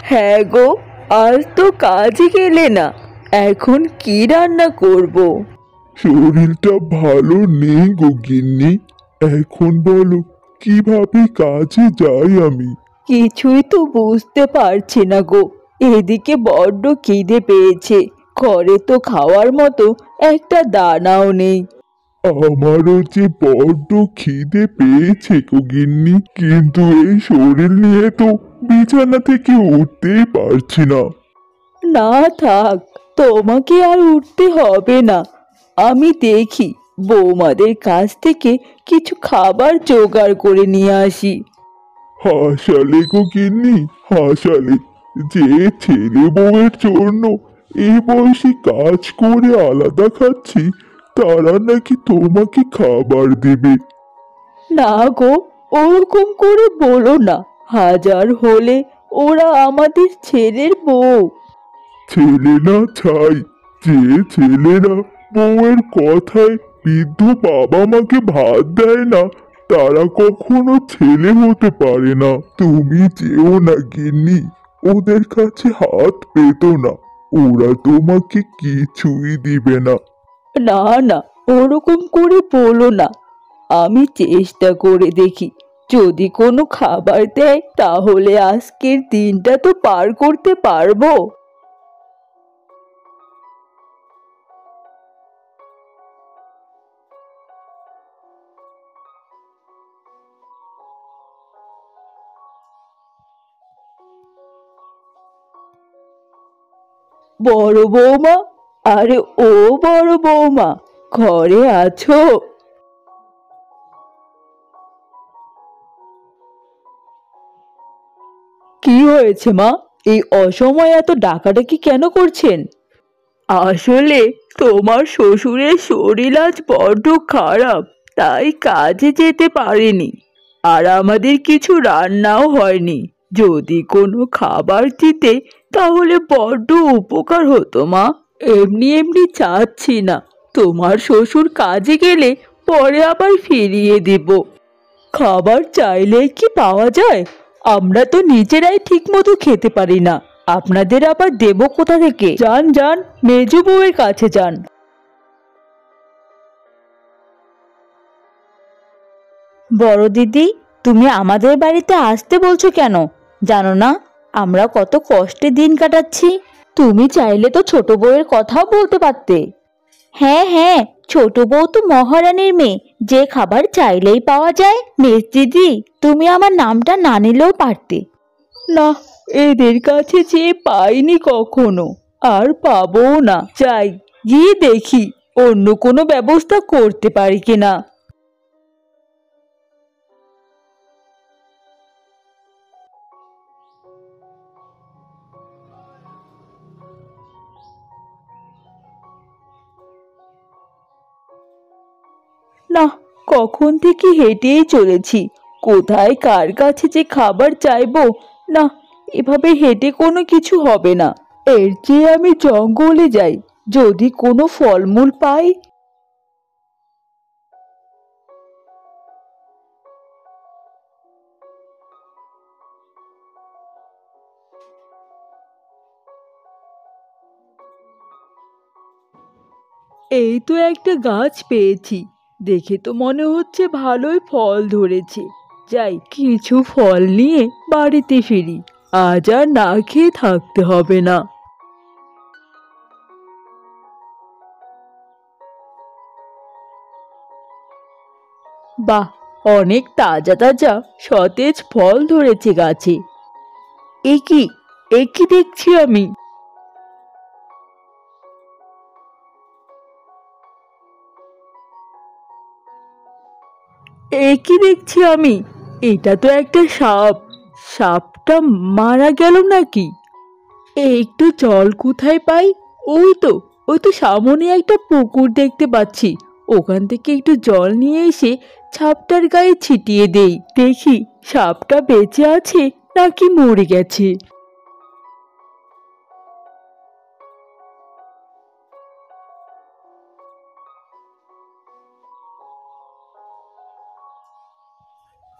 হ্যাঁ গো, আজ তো কাজে গেলে না, এখন কি রান্না করব? শরীরটা ভালো নেই গো গিন্নি। এখন বলো কিভাবে কাজে যাই আমি? কিছুই তো বুঝতে পারছি না গো। এদিকে বড্ড খিদে পেয়েছে, ঘরে তো খাওয়ার মতো একটা দানাও নেই। আমারও যে বড্ড খিদে পেয়েছে গো গিন্নি, কিন্তু এই শরীর নিয়ে তো বিছানা থেকে উঠতেই পারছি না। না থাক, তোমাকে আর উঠতে হবে না। আমি দেখি বৌমাদের কাছ থেকে কিছু খাবার জোগাড় করে নিয়ে আসি। হাসালে গো গিন্নি, হাসালে। যে ছেলে বউয়ের জন্য এই বয়সে কাজ করে আলাদা খাচ্ছি, তারা নাকি তোমাকে খাবার দেবে। না গো, ওরকম করে বলো না। হাজার হলে ওরা আমাদের ছেলের বউ। ছেলে না ছাই, যে ছেলেরা বউয়ের কথায় বৃদ্ধ বাবা মাকে ভাত দেয় না, তারা কখনো ছেলে হতে পারে না। তুমি যেও না গিন্নি, ওদের কাছে হাত পেতো না। ওরা তোমাকে কিছুই দিবে না। না না, ওরকম করে বলো না। আমি চেষ্টা করে দেখি, যদি কোনো খাবার দেয় তাহলে আজকের দিনটা তো পার করতে পারবো। বড় বৌমা, আরে ও বড় বৌমা, ঘরে আছো? কি হয়েছে মা? এই অসময়ে এত ডাকাডাকি কেন করছেন? আসলে তোমার শ্বশুরের শরীর আজ বড্ড খারাপ, তাই কাজে যেতে পারেনি। আর আমাদের কিছু রান্নাও হয়নি। যদি কোনো খাবার দিতে তাহলে বড্ড উপকার হতো মা। এমনি এমনি চাচ্ছি না, তোমার শ্বশুর কাজে গেলে পরে আবার ফিরিয়ে দিব। খাবার চাইলে কি পাওয়া যায়? আমরা তো নিজেরাই ঠিক মতো খেতে পারি না, আপনাদের আবার দেব কোথা থেকে? যান যান, মেজো বউয়ের কাছে যান। বড় দিদি, তুমি আমাদের বাড়িতে আসতে বলছো কেন? জানো না আমরা কত কষ্টে দিন কাটাচ্ছি। তুমি চাইলে তো ছোট বউয়ের কথাও বলতে পারতে। হ্যাঁ হ্যাঁ, ছোট বউ তো মহারানীর মেয়ে, যে খাবার চাইলেই পাওয়া যায়। মেজ দিদি, তুমি আমার নামটা না নিলেও পারতে। না, এদের কাছে যে পাইনি কখনো, আর পাবও না। যাই, গিয়ে দেখি অন্য কোনো ব্যবস্থা করতে পারি কিনা। না, কখন থেকে হেঁটেই চলেছি, কোথায় কার কাছে যে খাবার চাইবো? না, এভাবে হেঁটে কোনো কিছু হবে না। এর চেয়ে আমি জঙ্গলে যাই, যদি কোনো ফলমূল পাই। এই তো একটা গাছ পেয়েছি, দেখে তো মনে হচ্ছে ভালোই ফল ধরেছে। যাই, কিছু ফল নিয়ে বাড়িতে ফিরি, আজ আর না খেয়ে থাকতে হবে না। বাহ, অনেক তাজা তাজা সতেজ ফল ধরেছে গাছে। এ কি, এ কি দেখছি আমি? এ কি দেখছি আমি? এটা তো একটা সাপ। সাপটা মারা গেল নাকি? একটু জল কোথায় পাই? ওই তো, ওই তো সামনে একটা পুকুর দেখতে পাচ্ছি। ওখান থেকে একটু জল নিয়ে এসে সাপটার গায়ে ছিটিয়ে দেই, দেখি সাপটা বেঁচে আছে নাকি মরে গেছে।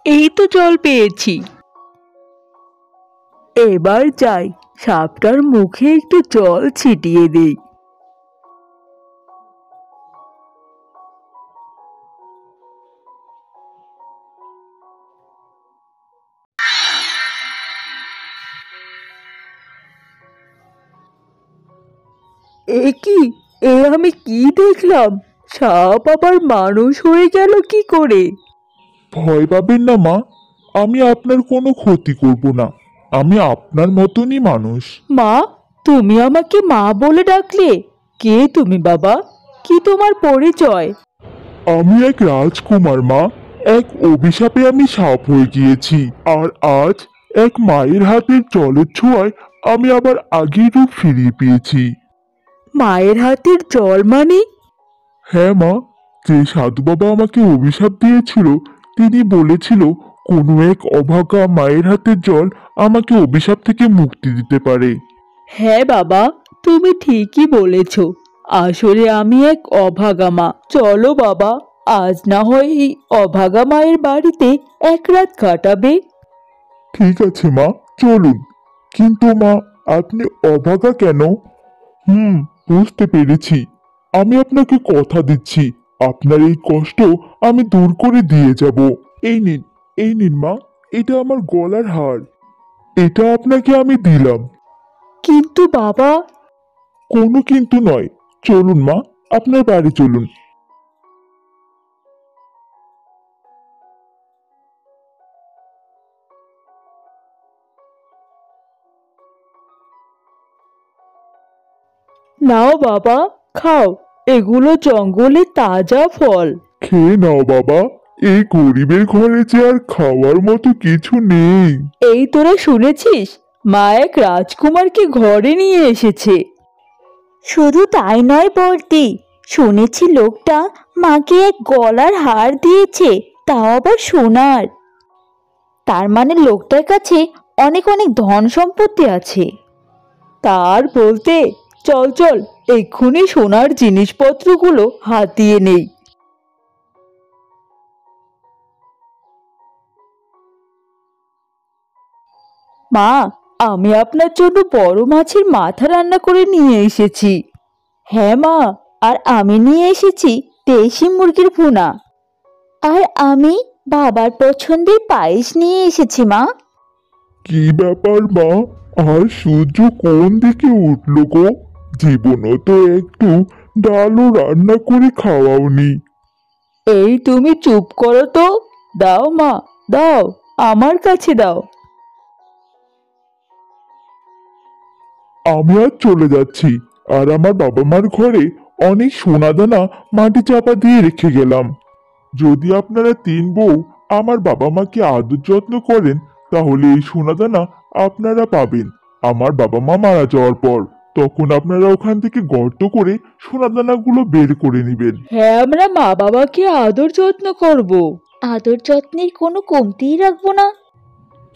এই তো জল পেয়েছি। এবার যাই, সাপটার মুখে একটু জল ছিটিয়ে দেই। এ কি, আমি কি দেখলাম? সাপ আবার মানুষ হয়ে গেল কি করে? ভয় পাবেন না মা, আমি আপনার কোনো ক্ষতি করব না। আমি আপনার মতনই মানুষ। মা, তুমি আমাকে মা বলে ডাকলে? কে তুমি বাবা? কি তোমার পরিচয়? আমি এক রাজকুমার মা। এক অভিশাপে আমি সাপ হয়ে গিয়েছি, আর আজ এক মায়ের হাতের জলের ছোঁয়ায় আমি আবার আগের রূপ ফিরিয়ে পেয়েছি। মায়ের হাতের জল মানে? হ্যাঁ মা, যে সাধু বাবা আমাকে অভিশাপ দিয়েছিল, তিনি বলেছিল কোনো এক অভাগা মায়ের হাতের জল আমাকে অভিশাপ থেকে মুক্তি দিতে পারে। হ্যাঁ বাবা, তুমি ঠিকই বলেছ। আসলে আমি এক অভাগা মা। চলো বাবা, আজ না হয় এই অভাগা মায়ের বাড়িতে এক রাত কাটাবে। ঠিক আছে মা, চলুন। কিন্তু মা, আপনি অভাগা কেন? বুঝতে পেরেছি। আমি আপনাকে কথা দিচ্ছি, আপনার এই কষ্ট আমি দূর করে দিয়ে যাব। এই নিন, এই নিন মা, এটা আমার গলার হার। এটা আপনাকে আমি দিলাম। কিন্তু বাবা। কোনো কিন্তু নয়। চলুন মা, আপনার বাড়ি চলুন। নাও বাবা, খাও। এগুলো জঙ্গলের তাজা ফল। খেয়ে নাও বাবা, এই গরিবের ঘরে যে আর খাওয়ার মতো কিছু নেই। এই তোরা শুনেছিস? মা এক রাজকুমারকে ঘরে নিয়ে এসেছে। শুধু তাই নয় বর্দি, শুনেছি লোকটা মাকে এক গলার হার দিয়েছে, তাও আবার সোনার। তার মানে লোকটার কাছে অনেক অনেক ধন সম্পত্তি আছে। তার বলতে, চল চল, এক্ষুনি সোনার জিনিসপত্রগুলো হাতিয়ে নেই। মা, আমি আপনার জন্য বড় মাছের মাথা রান্না করে নিয়ে এসেছি। হ্যাঁ মা, আর আমি নিয়ে এসেছি দেশি মুরগির ভুনা। আর আমি বাবার পছন্দের পায়েস নিয়ে এসেছি মা। কি ব্যাপার মা, আর সূর্য কোন দিকে উঠলো গো? জীবনও তো একটু ডালও রান্না করে খাওয়াওনি। এই তুমি চুপ করো তো। দাও মা, দাও, আমার কাছে দাও। আমি আজ চলে যাচ্ছি, আর আমার বাবা মার ঘরে অনেক সোনাদানা মাটি চাপা দিয়ে রেখে গেলাম। যদি আপনারা তিন বউ আমার বাবা মাকে আদর যত্ন করেন, তাহলে এই সোনাদানা আপনারা পাবেন আমার বাবা মা মারা যাওয়ার পর। তখন আপনারা ওখান থেকে গর্ত করে সোনাদানাগুলো বের করে নেবেন। হ্যাঁ, আমরা মা বাবাকে আদর যত্ন করব। আদর যত্নের কোনো কমতিই রাখবো না।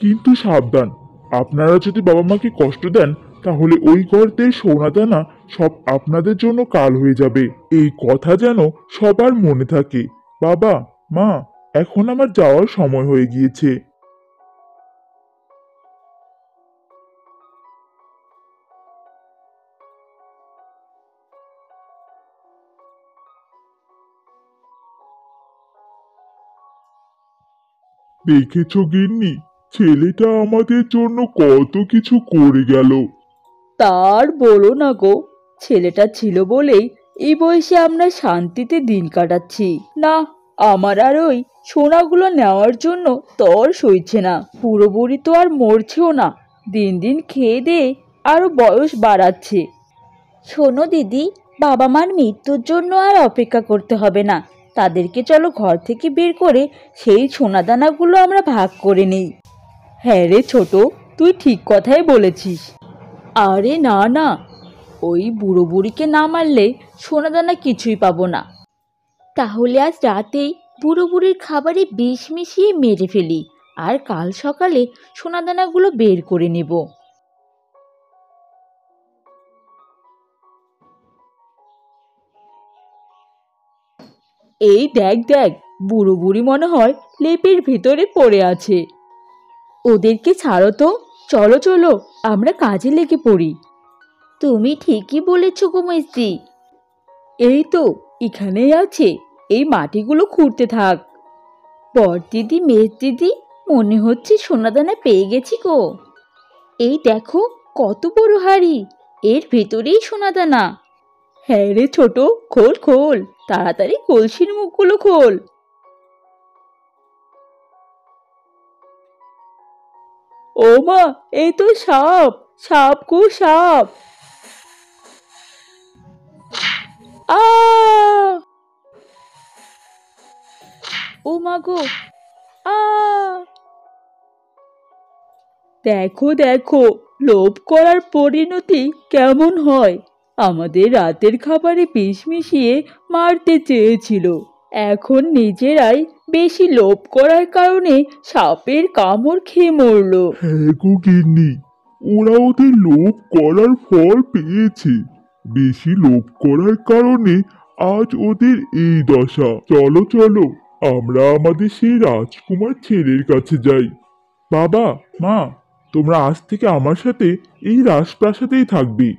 কিন্তু সাবধান, আপনারা যদি বাবা মাকে কষ্ট দেন, তাহলে ওই গর্তের সোনাদানা সব আপনাদের জন্য কাল হয়ে যাবে। এই কথা যেন সবার মনে থাকে। বাবা, মা, এখন আমার যাওয়ার সময় হয়ে গিয়েছে। দেখেছো গিন্নি, ছেলেটা আমাদের জন্য কত কিছু করে গেল। তার বলো না গো, ছেলেটা ছিল বলেই এই বয়সে আমরা শান্তিতে দিন কাটাচ্ছি। না, আমার আর ওই সোনাগুলো নেওয়ার জন্য তর সইছে না। পুরো বুড়ি তো আর মরছেও না, দিন দিন খেয়ে দিয়ে আরো বয়স বাড়াচ্ছে। শোনো দিদি, বাবা মার মৃত্যুর জন্য আর অপেক্ষা করতে হবে না। তাদেরকে চলো ঘর থেকে বের করে সেই সোনাদানাগুলো আমরা ভাগ করে নেই। হ্যাঁ রে ছোট, তুই ঠিক কথাই বলেছিস। আরে না না, ওই বুড়ো বুড়িকে না মারলে সোনাদানা কিছুই পাবো না। তাহলে আজ রাতেই বুড়ো বুড়ির খাবারে বিষ মিশিয়ে মেরে ফেলি, আর কাল সকালে সোনাদানাগুলো বের করে নেব। এই দেখ দেখ, বুড়ো বুড়ি মনে হয় লেপের ভিতরে পড়ে আছে। ওদেরকে ছাড়ো তো, চলো চলো, আমরা কাজে লেগে পড়ি। তুমি ঠিকই বলেছ গো মিস্ত্রি। এই তো এখানেই আছে, এই মাটিগুলো খুঁড়তে থাক। বড় দিদি, মেজ দিদি, মনে হচ্ছে সোনাদানা পেয়ে গেছি গো। এই দেখো কত বড় হাড়ি, এর ভেতরেই সোনাদানা। হ্যাঁ রে ছোট, খোল খোল, তাড়াতাড়ি কলসির মুখগুলো খোল। ও মা, এই তো সাপ, সাপ গো সাপ। আ ও মা গো, আ দেখো দেখো, লোভ করার পরিণতি কেমন হয়। আমাদের রাতের খাবারে বিষ মিশিয়ে মারতে চেয়েছিল, এখন নিজেরাই বেশি লোভ করার কারণে সাপের কামড় খেয়ে মরলো। হ্যাঁ গো গিন্নি, ওরা ওদের লোভ করার ফল পেয়েছে। বেশি লোভ করার কারণে আজ ওদের এই দশা। চলো চলো, আমরা আমাদের সেই রাজকুমার ছেলের কাছে যাই। বাবা, মা, তোমরা আজ থেকে আমার সাথে এই রাজপ্রাসাদেই থাকবে।